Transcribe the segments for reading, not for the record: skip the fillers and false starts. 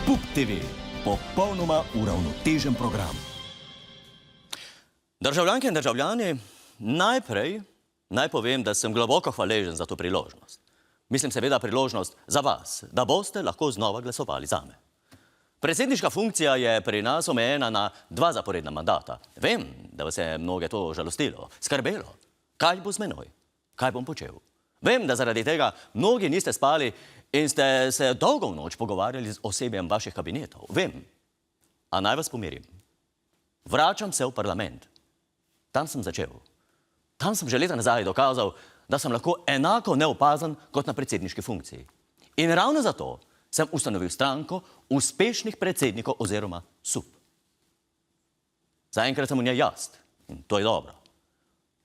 PUK TV, popolnoma uravnotežen program. Državljanke in državljani, najprej naj povem, da sem globoko hvaležen za to priložnost. Mislim seveda priložnost za vas, da boste lahko znova glasovali zame. Predsedniška funkcija je pri nas omejena na 2 zaporedna mandata. Vem, da vas je mnoge to žalostilo, skrbelo. Kaj bo z menoj? Kaj bom počel? Vem, da zaradi tega mnogi niste spali in ste se dolgo v noč pogovarjali z osebjem vaših kabinetov. Vem. A naj vas pomirim. Vračam se v parlament. Tam sem začel. Tam sem že leta nazaj dokazal, da sem lahko enako neopazen kot na predsedniški funkciji. In ravno zato sem ustanovil stranko uspešnih predsednikov oziroma SUP. Zaenkrat sem v njej jaz in to je dobro.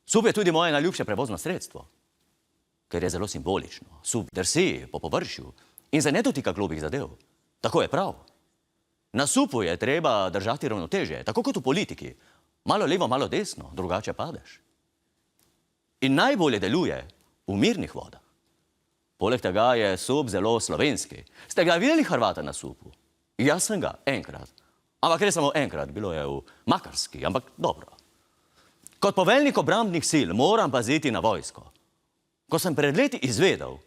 SUP je tudi moje najljubše prevozno sredstvo, ker je zelo simbolično. SUP drsi po površju in se ne dotika globih zadev. Tako je prav. Na SUP-u je treba držati ravnotežje, tako kot v politiki. Malo levo, malo desno, drugače padeš. In najbolje deluje v mirnih vodah. Poleg tega je SUP zelo slovenski. Ste ga videli Hrvata na SUP-u? Jaz sem ga enkrat. Ampak res samo enkrat, bilo je v Makarski, ampak dobro. Kot poveljnik obrambnih sil moram paziti na vojsko. Ko sem pred leti izvedel,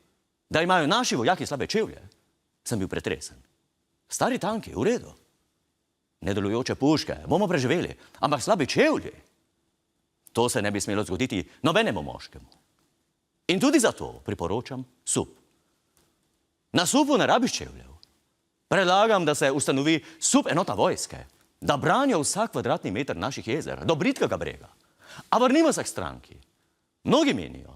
da imajo naši vojaki slabe čevlje, sem bil pretresen. Stari tanki, v redu. Nedelujoče puške, bomo preživeli, ampak slabi čevlji. To se ne bi smelo zgoditi nobenemu moškemu. In tudi zato priporočam SUP. Na SUP-u ne rabiš čevljev. Predlagam, da se ustanovi SUP enota vojske, da branijo vsak kvadratni meter naših jezer, do Britkega brega. A vrnimo se k stranki. Mnogi menijo,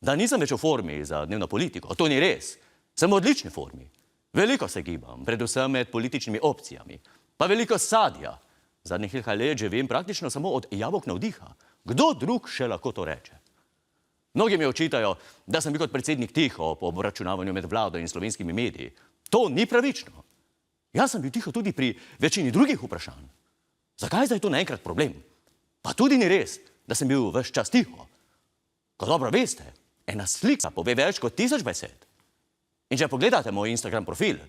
da nisem več v formi za dnevno politiko. To ni res. Sem v odlični formi. Veliko se gibam, predvsem med političnimi opcijami. Pa veliko sadja. Zadnjih nekaj let živim praktično samo od jabolk navdiha. Kdo drug še lahko to reče? Mnogi mi očitajo, da sem bil kot predsednik tiho po obračunavanju med vlado in slovenskimi mediji. To ni pravično. Jaz sem bil tiho tudi pri večini drugih vprašanj. Zakaj zdaj to naenkrat problem? Pa tudi ni res, da sem bil ves čas tiho. Ko dobro veste, ena slika pove več kot 1000 besed. In če pogledate moj Instagram profil,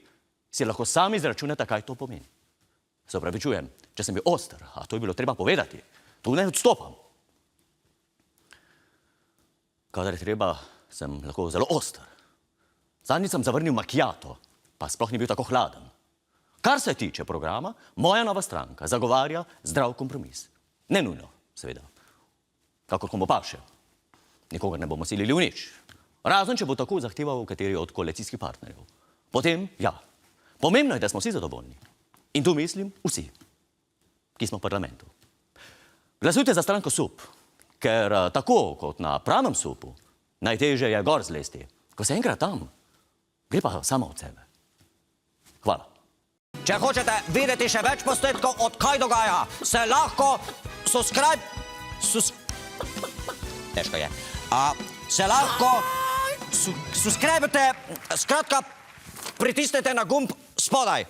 si lahko sami izračunate, kaj to pomeni. Se opravičujem, če sem bil oster, a to je bilo treba povedati. Tu ne odstopam. Kadar je treba, sem lahko zelo oster. Zadnjič sem zavrnil macchiato, pa sploh ni bil tako hladen. Kar se tiče programa, moja nova stranka zagovarja zdrav kompromis. Ne nujno, seveda. Kakor komu paše. Nikogar ne bomo silili v nič. Razen, če bo tako zahteval kateri od koalicijskih partnerjev. Potem, ja. Pomembno je, da smo vsi zadovoljni. In tu mislim vsi, ki smo v parlamentu. Glasujte za stranko SUP, ker tako kot na pravem SUP-u, najtežje je gor zlesti. Ko se enkrat tam, gre pa samo od sebe. Hvala. Če hočete videti še več posnetkov od Kaj dogaja, se lahko težko je. Se lahko subscribete, skratka, pritisnete na gumb spodaj.